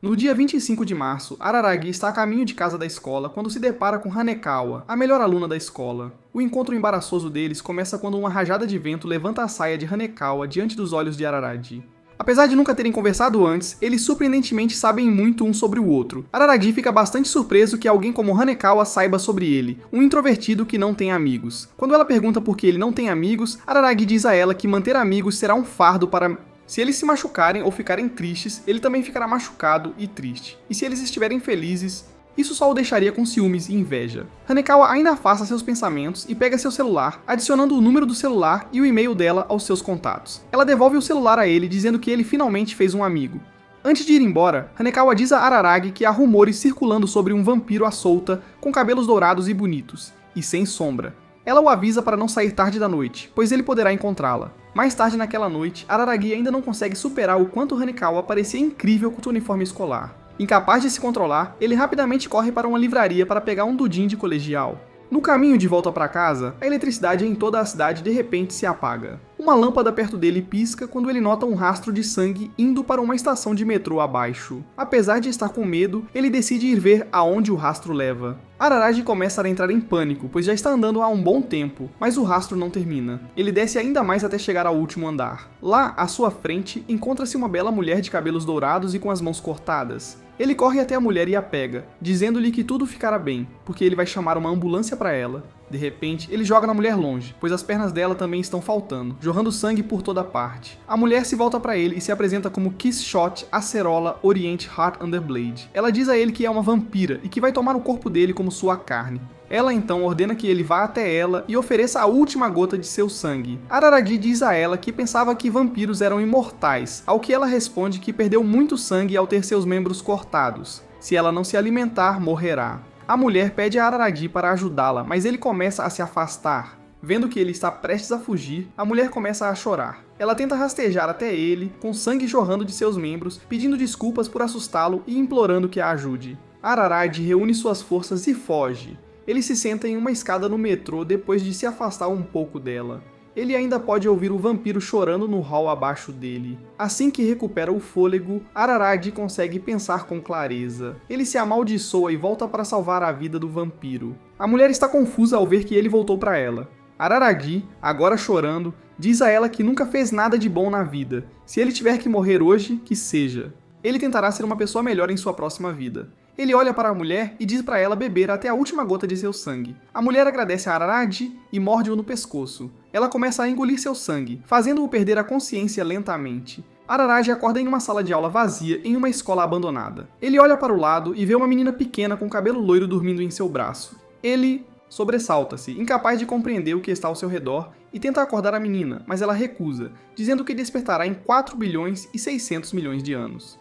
No dia 25 de março, Araragi está a caminho de casa da escola quando se depara com Hanekawa, a melhor aluna da escola. O encontro embaraçoso deles começa quando uma rajada de vento levanta a saia de Hanekawa diante dos olhos de Araragi. Apesar de nunca terem conversado antes, eles surpreendentemente sabem muito um sobre o outro. Araragi fica bastante surpreso que alguém como Hanekawa saiba sobre ele, um introvertido que não tem amigos. Quando ela pergunta por que ele não tem amigos, Araragi diz a ela que manter amigos será um fardo para... Se eles se machucarem ou ficarem tristes, ele também ficará machucado e triste. E se eles estiverem felizes, isso só o deixaria com ciúmes e inveja. Hanekawa ainda afasta seus pensamentos e pega seu celular, adicionando o número do celular e o e-mail dela aos seus contatos. Ela devolve o celular a ele, dizendo que ele finalmente fez um amigo. Antes de ir embora, Hanekawa diz a Araragi que há rumores circulando sobre um vampiro à solta, com cabelos dourados e bonitos, e sem sombra. Ela o avisa para não sair tarde da noite, pois ele poderá encontrá-la. Mais tarde naquela noite, Araragi ainda não consegue superar o quanto Hanekawa parecia incrível com o uniforme escolar. Incapaz de se controlar, ele rapidamente corre para uma livraria para pegar um dudinho de colegial. No caminho de volta para casa, a eletricidade em toda a cidade de repente se apaga. Uma lâmpada perto dele pisca quando ele nota um rastro de sangue indo para uma estação de metrô abaixo. Apesar de estar com medo, ele decide ir ver aonde o rastro leva. Araragi começa a entrar em pânico, pois já está andando há um bom tempo, mas o rastro não termina. Ele desce ainda mais até chegar ao último andar. Lá, à sua frente, encontra-se uma bela mulher de cabelos dourados e com as mãos cortadas. Ele corre até a mulher e a pega, dizendo-lhe que tudo ficará bem, porque ele vai chamar uma ambulância para ela. De repente, ele joga na mulher longe, pois as pernas dela também estão faltando, jorrando sangue por toda parte. A mulher se volta para ele e se apresenta como Quixote Acerola Orient Heart Underblade. Ela diz a ele que é uma vampira e que vai tomar o corpo dele como sua carne. Ela então ordena que ele vá até ela e ofereça a última gota de seu sangue. Araragi diz a ela que pensava que vampiros eram imortais, ao que ela responde que perdeu muito sangue ao ter seus membros cortados. Se ela não se alimentar, morrerá. A mulher pede a Araragi para ajudá-la, mas ele começa a se afastar. Vendo que ele está prestes a fugir, a mulher começa a chorar. Ela tenta rastejar até ele, com sangue jorrando de seus membros, pedindo desculpas por assustá-lo e implorando que a ajude. Araragi reúne suas forças e foge. Ele se senta em uma escada no metrô depois de se afastar um pouco dela. Ele ainda pode ouvir o vampiro chorando no hall abaixo dele. Assim que recupera o fôlego, Araragi consegue pensar com clareza. Ele se amaldiçoa e volta para salvar a vida do vampiro. A mulher está confusa ao ver que ele voltou para ela. Araragi, agora chorando, diz a ela que nunca fez nada de bom na vida. Se ele tiver que morrer hoje, que seja. Ele tentará ser uma pessoa melhor em sua próxima vida. Ele olha para a mulher e diz para ela beber até a última gota de seu sangue. A mulher agradece a Araragi e morde-o no pescoço. Ela começa a engolir seu sangue, fazendo-o perder a consciência lentamente. Araragi acorda em uma sala de aula vazia em uma escola abandonada. Ele olha para o lado e vê uma menina pequena com cabelo loiro dormindo em seu braço. Ele sobressalta-se, incapaz de compreender o que está ao seu redor, e tenta acordar a menina, mas ela recusa, dizendo que despertará em 4 bilhões e 600 milhões de anos.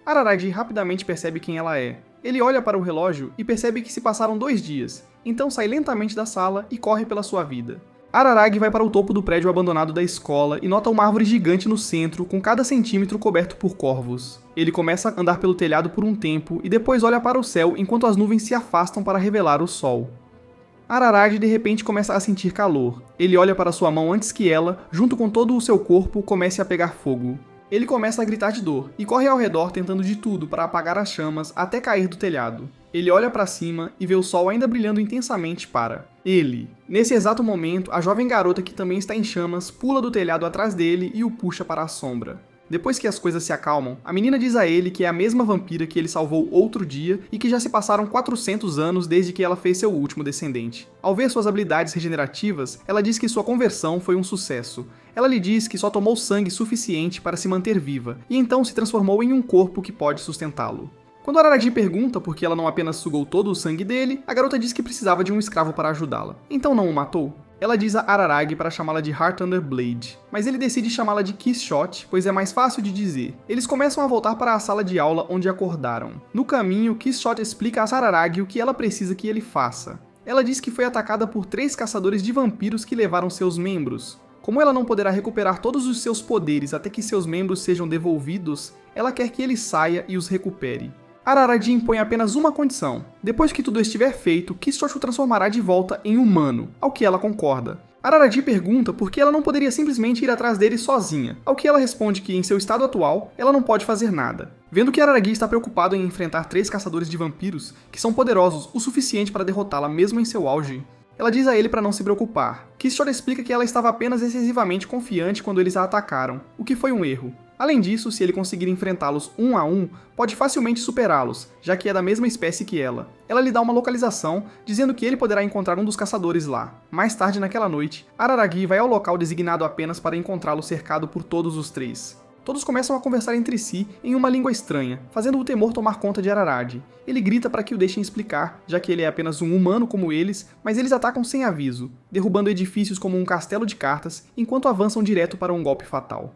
Araragi rapidamente percebe quem ela é. Ele olha para o relógio e percebe que se passaram 2 dias, então sai lentamente da sala e corre pela sua vida. Araragi vai para o topo do prédio abandonado da escola e nota uma árvore gigante no centro, com cada centímetro coberto por corvos. Ele começa a andar pelo telhado por um tempo e depois olha para o céu enquanto as nuvens se afastam para revelar o sol. Araragi de repente começa a sentir calor. Ele olha para sua mão antes que ela, junto com todo o seu corpo, comece a pegar fogo. Ele começa a gritar de dor e corre ao redor tentando de tudo para apagar as chamas até cair do telhado. Ele olha para cima e vê o sol ainda brilhando intensamente para ele. Nesse exato momento, a jovem garota que também está em chamas pula do telhado atrás dele e o puxa para a sombra. Depois que as coisas se acalmam, a menina diz a ele que é a mesma vampira que ele salvou outro dia e que já se passaram 400 anos desde que ela fez seu último descendente. Ao ver suas habilidades regenerativas, ela diz que sua conversão foi um sucesso. Ela lhe diz que só tomou sangue suficiente para se manter viva, e então se transformou em um corpo que pode sustentá-lo. Quando Araragi pergunta por que ela não apenas sugou todo o sangue dele, a garota diz que precisava de um escravo para ajudá-la. Então não o matou? Ela diz a Araragi para chamá-la de Heart Underblade, mas ele decide chamá-la de Quixote, pois é mais fácil de dizer. Eles começam a voltar para a sala de aula onde acordaram. No caminho, Quixote explica a Araragi o que ela precisa que ele faça. Ela diz que foi atacada por 3 caçadores de vampiros que levaram seus membros. Como ela não poderá recuperar todos os seus poderes até que seus membros sejam devolvidos, ela quer que ele saia e os recupere. Araragi impõe apenas uma condição. Depois que tudo estiver feito, Quixote o transformará de volta em humano, ao que ela concorda. Araragi pergunta por que ela não poderia simplesmente ir atrás dele sozinha, ao que ela responde que, em seu estado atual, ela não pode fazer nada. Vendo que Araragi está preocupado em enfrentar 3 caçadores de vampiros, que são poderosos o suficiente para derrotá-la mesmo em seu auge, ela diz a ele para não se preocupar. Killshot explica que ela estava apenas excessivamente confiante quando eles a atacaram, o que foi um erro. Além disso, se ele conseguir enfrentá-los 1 a 1, pode facilmente superá-los, já que é da mesma espécie que ela. Ela lhe dá uma localização, dizendo que ele poderá encontrar um dos caçadores lá. Mais tarde naquela noite, Araragi vai ao local designado apenas para encontrá-lo cercado por todos os 3. Todos começam a conversar entre si em uma língua estranha, fazendo o temor tomar conta de Araragi. Ele grita para que o deixem explicar, já que ele é apenas um humano como eles, mas eles atacam sem aviso, derrubando edifícios como um castelo de cartas, enquanto avançam direto para um golpe fatal.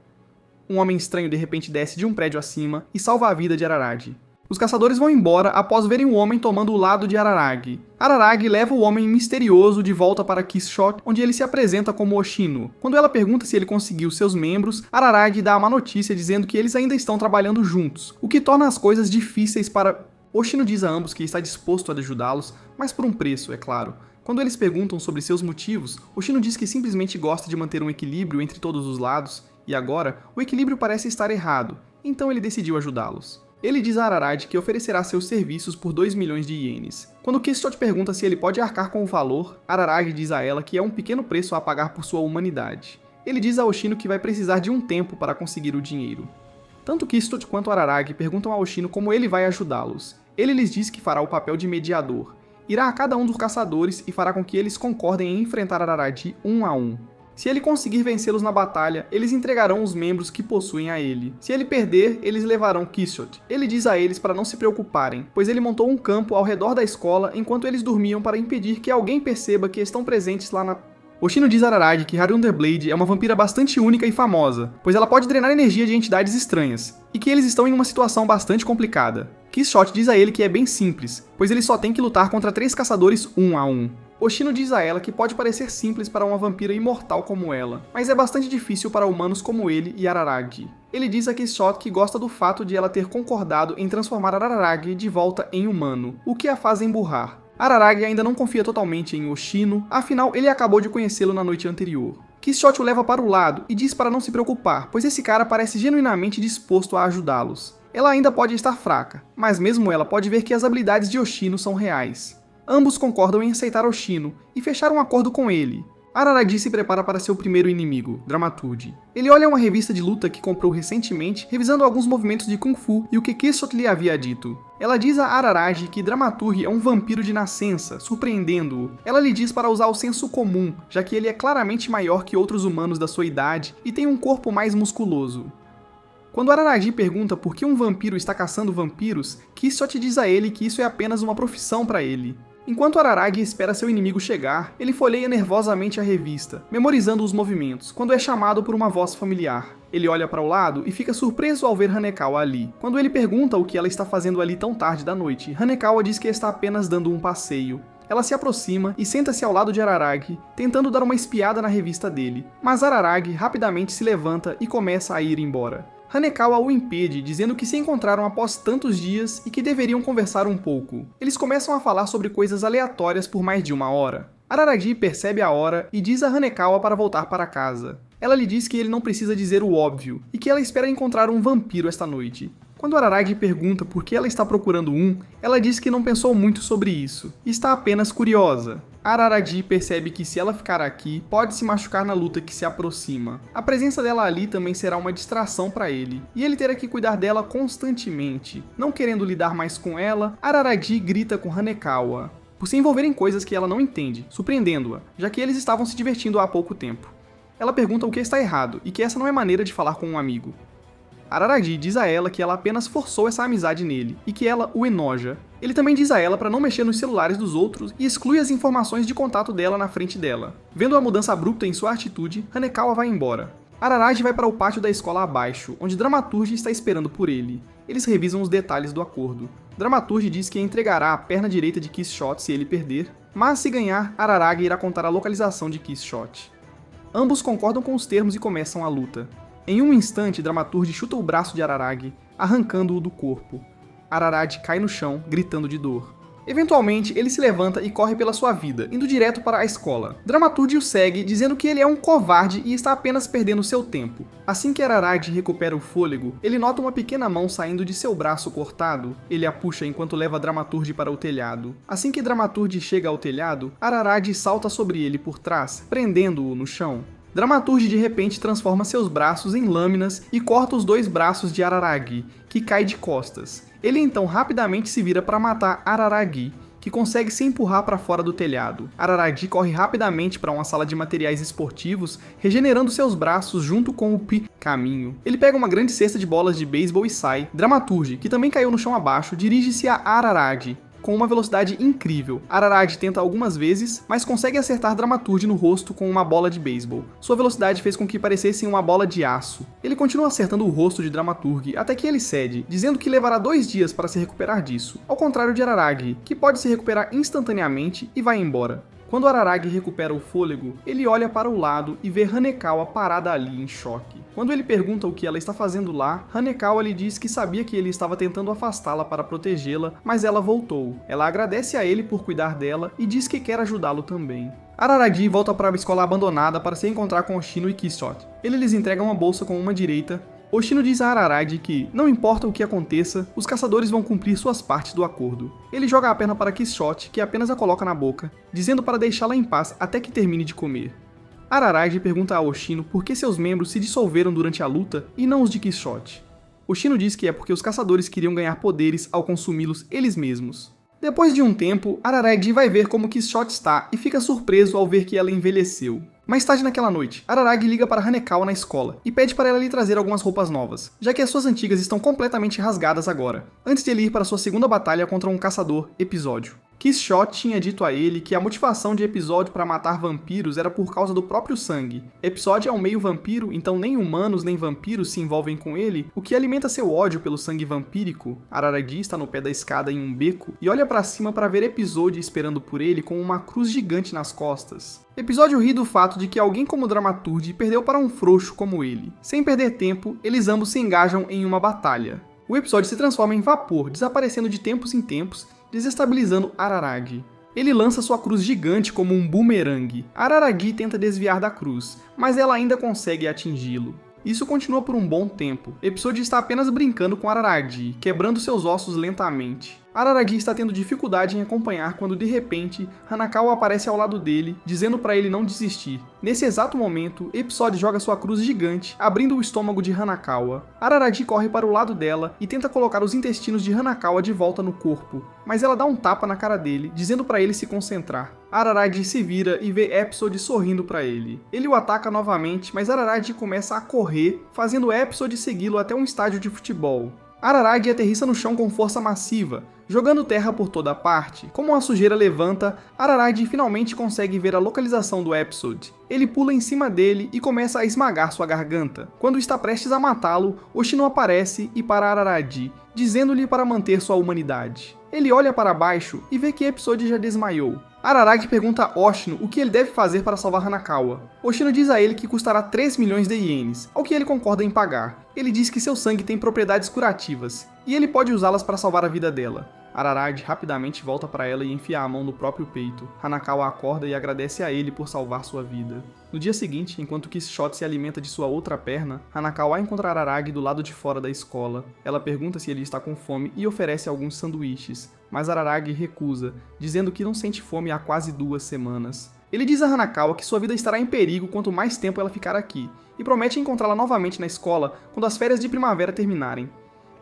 Um homem estranho de repente desce de um prédio acima e salva a vida de Araragi. Os caçadores vão embora após verem o homem tomando o lado de Araragi. Araragi leva o homem misterioso de volta para Killshot, onde ele se apresenta como Oshino. Quando ela pergunta se ele conseguiu seus membros, Araragi dá a má notícia dizendo que eles ainda estão trabalhando juntos, o que torna as coisas difíceis para... Oshino diz a ambos que está disposto a ajudá-los, mas por um preço, é claro. Quando eles perguntam sobre seus motivos, Oshino diz que simplesmente gosta de manter um equilíbrio entre todos os lados, e agora o equilíbrio parece estar errado, então ele decidiu ajudá-los. Ele diz a Araragi que oferecerá seus serviços por 2 milhões de ienes. Quando Killshot pergunta se ele pode arcar com o valor, Araragi diz a ela que é um pequeno preço a pagar por sua humanidade. Ele diz a Oshino que vai precisar de um tempo para conseguir o dinheiro. Tanto Killshot quanto Araragi perguntam a Oshino como ele vai ajudá-los. Ele lhes diz que fará o papel de mediador. Irá a cada um dos caçadores e fará com que eles concordem em enfrentar Araragi 1 a 1. Se ele conseguir vencê-los na batalha, eles entregarão os membros que possuem a ele. Se ele perder, eles levarão Killshot. Ele diz a eles para não se preocuparem, pois ele montou um campo ao redor da escola enquanto eles dormiam para impedir que alguém perceba que estão presentes lá na... Oshino diz a Araragi que Harunderblade é uma vampira bastante única e famosa, pois ela pode drenar energia de entidades estranhas, e que eles estão em uma situação bastante complicada. Killshot diz a ele que é bem simples, pois ele só tem que lutar contra 3 caçadores 1 a 1. Oshino diz a ela que pode parecer simples para uma vampira imortal como ela, mas é bastante difícil para humanos como ele e Araragi. Ele diz a Killshot que gosta do fato de ela ter concordado em transformar Araragi de volta em humano, o que a faz emburrar. Araragi ainda não confia totalmente em Oshino, afinal ele acabou de conhecê-lo na noite anterior. Killshot o leva para o lado e diz para não se preocupar, pois esse cara parece genuinamente disposto a ajudá-los. Ela ainda pode estar fraca, mas mesmo ela pode ver que as habilidades de Oshino são reais. Ambos concordam em aceitar Oshino e fechar um acordo com ele. Araragi se prepara para seu primeiro inimigo, Dramaturge. Ele olha uma revista de luta que comprou recentemente, revisando alguns movimentos de Kung Fu e o que Killshot lhe havia dito. Ela diz a Araragi que Dramaturge é um vampiro de nascença, surpreendendo-o. Ela lhe diz para usar o senso comum, já que ele é claramente maior que outros humanos da sua idade e tem um corpo mais musculoso. Quando Araragi pergunta por que um vampiro está caçando vampiros, Killshot diz a ele que isso é apenas uma profissão para ele. Enquanto Araragi espera seu inimigo chegar, ele folheia nervosamente a revista, memorizando os movimentos, quando é chamado por uma voz familiar. Ele olha para o lado e fica surpreso ao ver Hanekawa ali. Quando ele pergunta o que ela está fazendo ali tão tarde da noite, Hanekawa diz que está apenas dando um passeio. Ela se aproxima e senta-se ao lado de Araragi, tentando dar uma espiada na revista dele, mas Araragi rapidamente se levanta e começa a ir embora. Hanekawa o impede, dizendo que se encontraram após tantos dias e que deveriam conversar um pouco. Eles começam a falar sobre coisas aleatórias por mais de 1 hora. Araragi percebe a hora e diz a Hanekawa para voltar para casa. Ela lhe diz que ele não precisa dizer o óbvio, e que ela espera encontrar um vampiro esta noite. Quando Araragi pergunta por que ela está procurando um, ela diz que não pensou muito sobre isso, e está apenas curiosa. Araragi percebe que se ela ficar aqui, pode se machucar na luta que se aproxima. A presença dela ali também será uma distração para ele, e ele terá que cuidar dela constantemente. Não querendo lidar mais com ela, Araragi grita com Hanekawa, por se envolver em coisas que ela não entende, surpreendendo-a, já que eles estavam se divertindo há pouco tempo. Ela pergunta o que está errado, e que essa não é maneira de falar com um amigo. Araragi diz a ela que ela apenas forçou essa amizade nele, e que ela o enoja. Ele também diz a ela para não mexer nos celulares dos outros e exclui as informações de contato dela na frente dela. Vendo a mudança abrupta em sua atitude, Hanekawa vai embora. Araragi vai para o pátio da escola abaixo, onde Dramaturge está esperando por ele. Eles revisam os detalhes do acordo. Dramaturge diz que entregará a perna direita de Killshot se ele perder, mas se ganhar, Araragi irá contar a localização de Killshot. Ambos concordam com os termos e começam a luta. Em um instante, Dramaturge chuta o braço de Araragi, arrancando-o do corpo. Araragi cai no chão, gritando de dor. Eventualmente, ele se levanta e corre pela sua vida, indo direto para a escola. Dramaturge o segue, dizendo que ele é um covarde e está apenas perdendo seu tempo. Assim que Araragi recupera o fôlego, ele nota uma pequena mão saindo de seu braço cortado. Ele a puxa enquanto leva Dramaturge para o telhado. Assim que Dramaturge chega ao telhado, Araragi salta sobre ele por trás, prendendo-o no chão. Dramaturge de repente transforma seus braços em lâminas e corta os 2 braços de Araragi, que cai de costas. Ele então rapidamente se vira para matar Araragi, que consegue se empurrar para fora do telhado. Araragi corre rapidamente para uma sala de materiais esportivos, regenerando seus braços junto com o caminho. Ele pega uma grande cesta de bolas de beisebol e sai. Dramaturge, que também caiu no chão abaixo, dirige-se a Araragi com uma velocidade incrível. Araragi tenta algumas vezes, mas consegue acertar Dramaturge no rosto com uma bola de beisebol. Sua velocidade fez com que parecesse uma bola de aço. Ele continua acertando o rosto de Dramaturge até que ele cede, dizendo que levará 2 dias para se recuperar disso, ao contrário de Araragi, que pode se recuperar instantaneamente e vai embora. Quando Araragi recupera o fôlego, ele olha para o lado e vê Hanekawa parada ali em choque. Quando ele pergunta o que ela está fazendo lá, Hanekawa lhe diz que sabia que ele estava tentando afastá-la para protegê-la, mas ela voltou. Ela agradece a ele por cuidar dela e diz que quer ajudá-lo também. Araragi volta para a escola abandonada para se encontrar com Oshino e Quixote. Ele lhes entrega uma bolsa com uma direita. Oshino diz a Araragi que, não importa o que aconteça, os caçadores vão cumprir suas partes do acordo. Ele joga a perna para Quixote, que apenas a coloca na boca, dizendo para deixá-la em paz até que termine de comer. Araragi pergunta a Oshino por que seus membros se dissolveram durante a luta e não os de Quixote. Oshino diz que é porque os caçadores queriam ganhar poderes ao consumi-los eles mesmos. Depois de um tempo, Araragi vai ver como Quixote está e fica surpreso ao ver que ela envelheceu. Mais tarde naquela noite, Araragi liga para Hanekawa na escola e pede para ela lhe trazer algumas roupas novas, já que as suas antigas estão completamente rasgadas agora, antes de ele ir para sua segunda batalha contra um caçador, Episódio. Quixote tinha dito a ele que a motivação de Episódio para matar vampiros era por causa do próprio sangue. Episódio é um meio vampiro, então nem humanos nem vampiros se envolvem com ele, o que alimenta seu ódio pelo sangue vampírico. Araragi está no pé da escada em um beco e olha para cima para ver Episódio esperando por ele com uma cruz gigante nas costas. Episódio ri do fato de que alguém como Dramaturge perdeu para um frouxo como ele. Sem perder tempo, eles ambos se engajam em uma batalha. O episódio se transforma em vapor, desaparecendo de tempos em tempos, desestabilizando Araragi. Ele lança sua cruz gigante como um bumerangue. Araragi tenta desviar da cruz, mas ela ainda consegue atingi-lo. Isso continua por um bom tempo. Episódio está apenas brincando com Araragi, quebrando seus ossos lentamente. Araragi está tendo dificuldade em acompanhar quando de repente Hanekawa aparece ao lado dele, dizendo para ele não desistir. Nesse exato momento, Episódio joga sua cruz gigante, abrindo o estômago de Hanekawa. Araragi corre para o lado dela e tenta colocar os intestinos de Hanekawa de volta no corpo, mas ela dá um tapa na cara dele, dizendo para ele se concentrar. Araragi se vira e vê Episódio sorrindo para ele. Ele o ataca novamente, mas Araragi começa a correr, fazendo Episódio segui-lo até um estádio de futebol. Araragi aterrissa no chão com força massiva, jogando terra por toda parte. Como a sujeira levanta, Araragi finalmente consegue ver a localização do Episódio. Ele pula em cima dele e começa a esmagar sua garganta. Quando está prestes a matá-lo, Oshino aparece e para Araragi, dizendo-lhe para manter sua humanidade. Ele olha para baixo e vê que Episódio já desmaiou. Araragi pergunta a Oshino o que ele deve fazer para salvar Hanekawa. Oshino diz a ele que custará 3 milhões de ienes, ao que ele concorda em pagar. Ele diz que seu sangue tem propriedades curativas, e ele pode usá-las para salvar a vida dela. Araragi rapidamente volta para ela e enfia a mão no próprio peito. Hanekawa acorda e agradece a ele por salvar sua vida. No dia seguinte, enquanto Quixote se alimenta de sua outra perna, Hanekawa encontra Araragi do lado de fora da escola. Ela pergunta se ele está com fome e oferece alguns sanduíches, mas Araragi recusa, dizendo que não sente fome há quase 2 semanas. Ele diz a Hanekawa que sua vida estará em perigo quanto mais tempo ela ficar aqui, e promete encontrá-la novamente na escola quando as férias de primavera terminarem.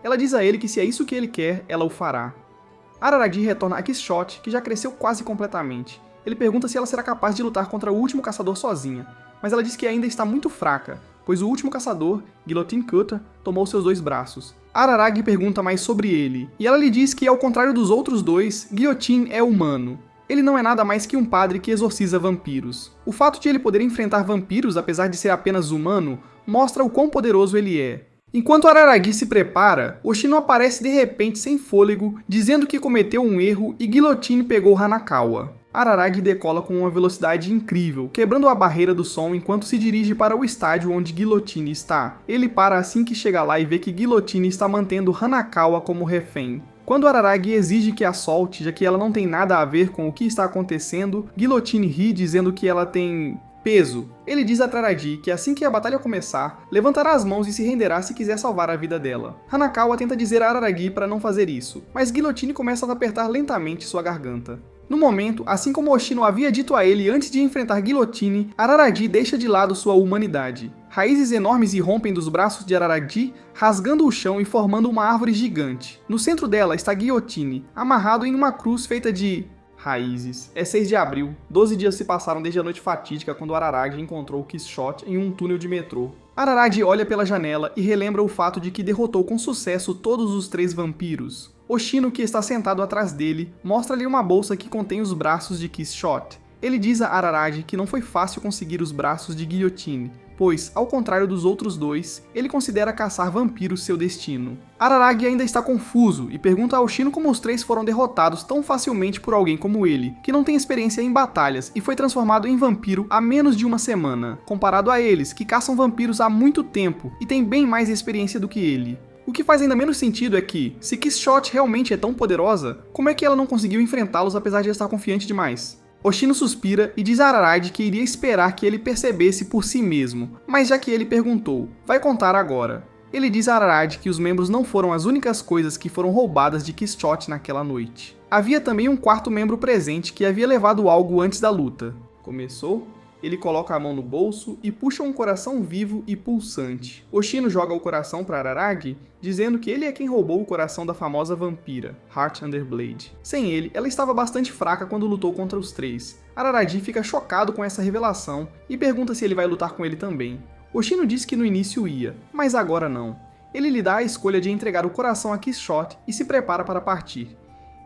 Ela diz a ele que se é isso que ele quer, ela o fará. Araragi retorna a Quixote, que já cresceu quase completamente. Ele pergunta se ela será capaz de lutar contra o último caçador sozinha, mas ela diz que ainda está muito fraca, pois o último caçador, Guillotine Cutter, tomou seus 2 braços. Araragi pergunta mais sobre ele, e ela lhe diz que, ao contrário dos outros 2, Guillotine é humano. Ele não é nada mais que um padre que exorciza vampiros. O fato de ele poder enfrentar vampiros, apesar de ser apenas humano, mostra o quão poderoso ele é. Enquanto Araragi se prepara, Oshino aparece de repente sem fôlego, dizendo que cometeu um erro e Guillotine pegou Hanekawa. Araragi decola com uma velocidade incrível, quebrando a barreira do som enquanto se dirige para o estádio onde Guillotine está. Ele para assim que chega lá e vê que Guillotine está mantendo Hanekawa como refém. Quando Araragi exige que a solte, já que ela não tem nada a ver com o que está acontecendo, Guillotine ri dizendo que ela tem peso. Ele diz a Araragi que assim que a batalha começar, levantará as mãos e se renderá se quiser salvar a vida dela. Hanakawa tenta dizer a Araragi para não fazer isso, mas Guillotine começa a apertar lentamente sua garganta. No momento, assim como Oshino havia dito a ele antes de enfrentar Guillotine, Araragi deixa de lado sua humanidade. Raízes enormes irrompem dos braços de Araragi, rasgando o chão e formando uma árvore gigante. No centro dela está Guillotine, amarrado em uma cruz feita de raízes. É 6 de abril. 12 dias se passaram desde a noite fatídica quando Araragi encontrou Quixote em um túnel de metrô. Araragi olha pela janela e relembra o fato de que derrotou com sucesso todos os 3 vampiros. Oshino, que está sentado atrás dele, mostra-lhe uma bolsa que contém os braços de Quixote. Ele diz a Araragi que não foi fácil conseguir os braços de Guillotine, pois, ao contrário dos outros 2, ele considera caçar vampiros seu destino. Araragi ainda está confuso e pergunta a Oshino como os 3 foram derrotados tão facilmente por alguém como ele, que não tem experiência em batalhas e foi transformado em vampiro há menos de uma semana, comparado a eles, que caçam vampiros há muito tempo e têm bem mais experiência do que ele. O que faz ainda menos sentido é que, se Quixote realmente é tão poderosa, como é que ela não conseguiu enfrentá-los apesar de estar confiante demais? Oshino suspira e diz a Araragi que iria esperar que ele percebesse por si mesmo, mas já que ele perguntou, vai contar agora. Ele diz a Araragi que os membros não foram as únicas coisas que foram roubadas de Quixote naquela noite. Havia também um 4º membro presente que havia levado algo antes da luta. Começou? Ele coloca a mão no bolso e puxa um coração vivo e pulsante. Oshino joga o coração para Araragi, dizendo que ele é quem roubou o coração da famosa vampira, Heart Under Blade. Sem ele, ela estava bastante fraca quando lutou contra os 3. Araragi fica chocado com essa revelação e pergunta se ele vai lutar com ele também. Oshino diz que no início ia, mas agora não. Ele lhe dá a escolha de entregar o coração a Quixote e se prepara para partir.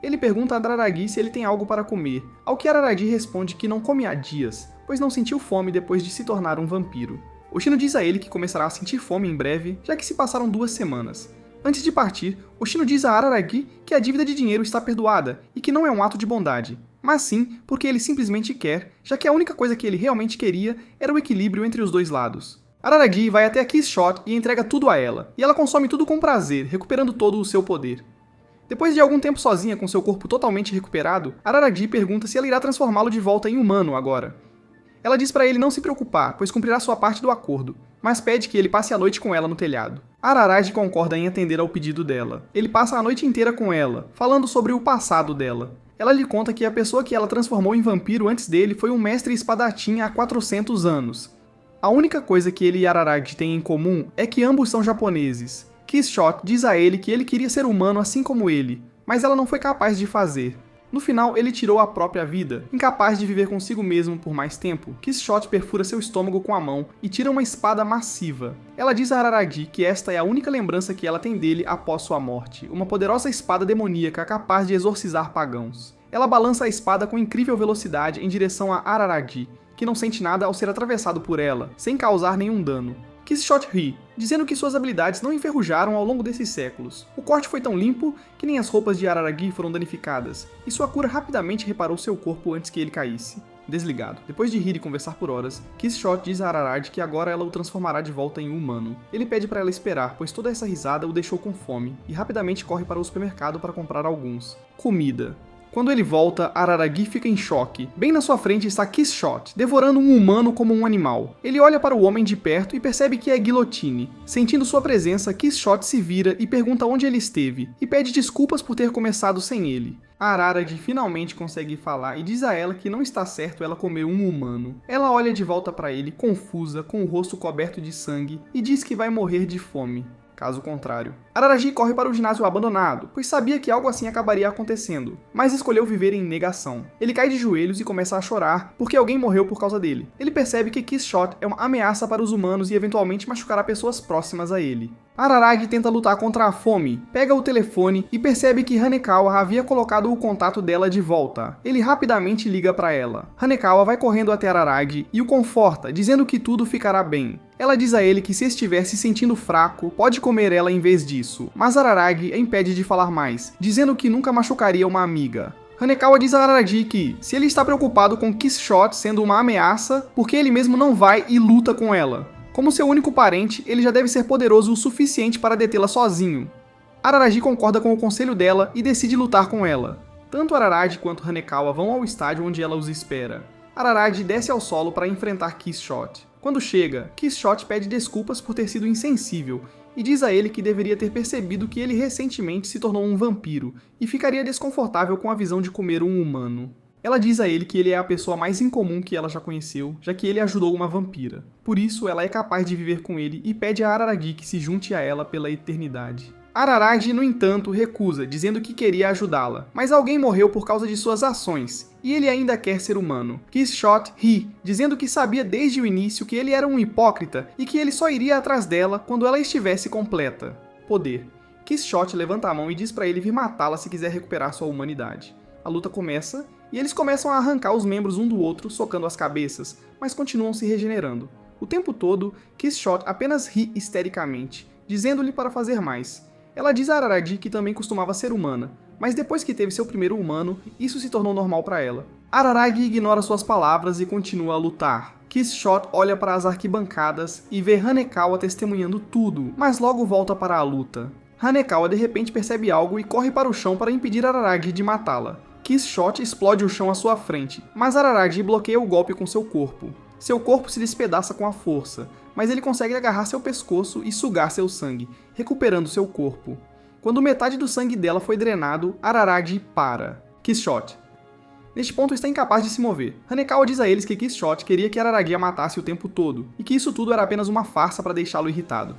Ele pergunta a Araragi se ele tem algo para comer, ao que Araragi responde que não come há dias, pois não sentiu fome depois de se tornar um vampiro. Oshino diz a ele que começará a sentir fome em breve, já que se passaram 2 semanas. Antes de partir, Oshino diz a Araragi que a dívida de dinheiro está perdoada e que não é um ato de bondade, mas sim porque ele simplesmente quer, já que a única coisa que ele realmente queria era o equilíbrio entre os 2 lados. Araragi vai até a Quixote e entrega tudo a ela, e ela consome tudo com prazer, recuperando todo o seu poder. Depois de algum tempo sozinha com seu corpo totalmente recuperado, Araragi pergunta se ela irá transformá-lo de volta em humano agora. Ela diz para ele não se preocupar, pois cumprirá sua parte do acordo, mas pede que ele passe a noite com ela no telhado. Araragi concorda em atender ao pedido dela. Ele passa a noite inteira com ela, falando sobre o passado dela. Ela lhe conta que a pessoa que ela transformou em vampiro antes dele foi um mestre espadachim há 400 anos. A única coisa que ele e Araragi têm em comum é que ambos são japoneses. Quixote diz a ele que ele queria ser humano assim como ele, mas ela não foi capaz de fazer. No final, ele tirou a própria vida, incapaz de viver consigo mesmo por mais tempo. Quixote perfura seu estômago com a mão e tira uma espada massiva. Ela diz a Araragi que esta é a única lembrança que ela tem dele após sua morte, uma poderosa espada demoníaca capaz de exorcizar pagãos. Ela balança a espada com incrível velocidade em direção a Araragi, que não sente nada ao ser atravessado por ela, sem causar nenhum dano. Quixote ri, dizendo que suas habilidades não enferrujaram ao longo desses séculos. O corte foi tão limpo que nem as roupas de Araragi foram danificadas, e sua cura rapidamente reparou seu corpo antes que ele caísse. Desligado. Depois de rir e conversar por horas, Quixote diz a Araragi que agora ela o transformará de volta em humano. Ele pede para ela esperar, pois toda essa risada o deixou com fome, e rapidamente corre para o supermercado para comprar alguns. Comida. Quando ele volta, Araragi fica em choque. Bem na sua frente está Quixote, devorando um humano como um animal. Ele olha para o homem de perto e percebe que é Guillotine. Sentindo sua presença, Quixote se vira e pergunta onde ele esteve, e pede desculpas por ter começado sem ele. Araragi finalmente consegue falar e diz a ela que não está certo ela comer um humano. Ela olha de volta para ele, confusa, com o rosto coberto de sangue, e diz que vai morrer de fome. Caso contrário. Araragi corre para o ginásio abandonado, pois sabia que algo assim acabaria acontecendo, mas escolheu viver em negação. Ele cai de joelhos e começa a chorar, porque alguém morreu por causa dele. Ele percebe que Quixote é uma ameaça para os humanos e eventualmente machucará pessoas próximas a ele. Araragi tenta lutar contra a fome, pega o telefone e percebe que Hanekawa havia colocado o contato dela de volta. Ele rapidamente liga para ela. Hanekawa vai correndo até Araragi e o conforta, dizendo que tudo ficará bem. Ela diz a ele que se estiver se sentindo fraco, pode comer ela em vez disso, mas Araragi a impede de falar mais, dizendo que nunca machucaria uma amiga. Hanekawa diz a Araragi que, se ele está preocupado com Quixote sendo uma ameaça, porque ele mesmo não vai e luta com ela. Como seu único parente, ele já deve ser poderoso o suficiente para detê-la sozinho. Araragi concorda com o conselho dela e decide lutar com ela. Tanto Araragi quanto Hanekawa vão ao estádio onde ela os espera. Araragi desce ao solo para enfrentar Killshot. Quando chega, Killshot pede desculpas por ter sido insensível e diz a ele que deveria ter percebido que ele recentemente se tornou um vampiro e ficaria desconfortável com a visão de comer um humano. Ela diz a ele que ele é a pessoa mais incomum que ela já conheceu, já que ele ajudou uma vampira. Por isso, ela é capaz de viver com ele e pede a Araragi que se junte a ela pela eternidade. Araragi, no entanto, recusa, dizendo que queria ajudá-la, mas alguém morreu por causa de suas ações, e ele ainda quer ser humano. Killshot ri, dizendo que sabia desde o início que ele era um hipócrita e que ele só iria atrás dela quando ela estivesse completa. Poder. Killshot levanta a mão e diz pra ele vir matá-la se quiser recuperar sua humanidade. A luta começa, e eles começam a arrancar os membros um do outro, socando as cabeças, mas continuam se regenerando. O tempo todo, Killshot apenas ri histericamente, dizendo-lhe para fazer mais. Ela diz a Araragi que também costumava ser humana, mas depois que teve seu primeiro humano, isso se tornou normal para ela. Araragi ignora suas palavras e continua a lutar. Killshot olha para as arquibancadas e vê Hanekawa testemunhando tudo, mas logo volta para a luta. Hanekawa de repente percebe algo e corre para o chão para impedir Araragi de matá-la. Killshot explode o chão à sua frente, mas Araragi bloqueia o golpe com seu corpo. Seu corpo se despedaça com a força, mas ele consegue agarrar seu pescoço e sugar seu sangue, recuperando seu corpo. Quando metade do sangue dela foi drenado, Araragi para. Killshot. Neste ponto está incapaz de se mover. Hanekawa diz a eles que Killshot queria que Araragi a matasse o tempo todo, e que isso tudo era apenas uma farsa para deixá-lo irritado.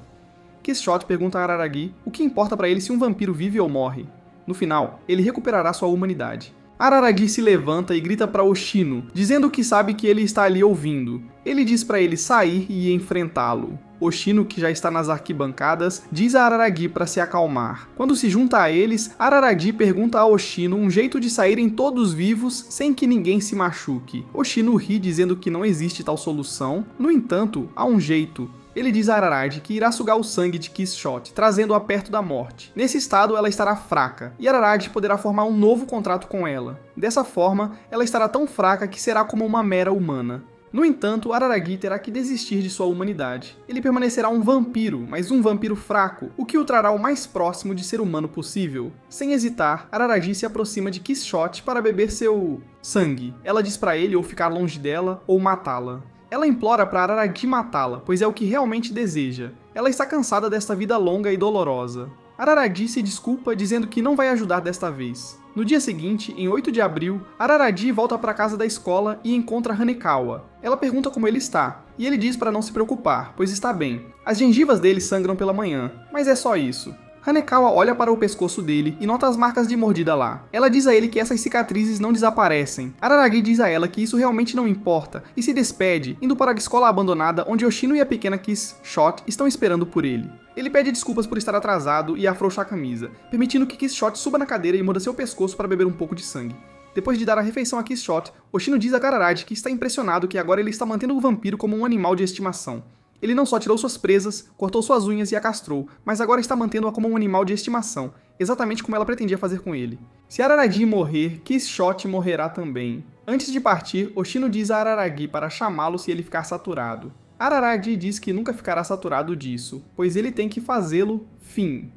Killshot pergunta a Araragi o que importa para ele se um vampiro vive ou morre. No final, ele recuperará sua humanidade. Araragi se levanta e grita para Oshino, dizendo que sabe que ele está ali ouvindo. Ele diz para ele sair e enfrentá-lo. Oshino, que já está nas arquibancadas, diz a Araragi para se acalmar. Quando se junta a eles, Araragi pergunta a Oshino um jeito de saírem todos vivos sem que ninguém se machuque. Oshino ri dizendo que não existe tal solução, no entanto, há um jeito. Ele diz a Araragi que irá sugar o sangue de Killshot, trazendo-a perto da morte. Nesse estado, ela estará fraca, e Araragi poderá formar um novo contrato com ela. Dessa forma, ela estará tão fraca que será como uma mera humana. No entanto, Araragi terá que desistir de sua humanidade. Ele permanecerá um vampiro, mas um vampiro fraco, o que o trará o mais próximo de ser humano possível. Sem hesitar, Araragi se aproxima de Killshot para beber seu sangue. Ela diz para ele ou ficar longe dela ou matá-la. Ela implora para Araragi matá-la, pois é o que realmente deseja. Ela está cansada desta vida longa e dolorosa. Araragi se desculpa dizendo que não vai ajudar desta vez. No dia seguinte, em 8 de abril, Araragi volta para a casa da escola e encontra Hanekawa. Ela pergunta como ele está, e ele diz para não se preocupar, pois está bem. As gengivas dele sangram pela manhã, mas é só isso. Hanekawa olha para o pescoço dele e nota as marcas de mordida lá. Ela diz a ele que essas cicatrizes não desaparecem. Araragi diz a ela que isso realmente não importa e se despede, indo para a escola abandonada onde Oshino e a pequena Killshot estão esperando por ele. Ele pede desculpas por estar atrasado e afrouxa a camisa, permitindo que Killshot suba na cadeira e muda seu pescoço para beber um pouco de sangue. Depois de dar a refeição a Killshot, Oshino diz a Araragi que está impressionado que agora ele está mantendo o vampiro como um animal de estimação. Ele não só tirou suas presas, cortou suas unhas e a castrou, mas agora está mantendo-a como um animal de estimação, exatamente como ela pretendia fazer com ele. Se Araragi morrer, Killshot morrerá também. Antes de partir, Oshino diz a Araragi para chamá-lo se ele ficar saturado. Araragi diz que nunca ficará saturado disso, pois ele tem que fazê-lo, fim.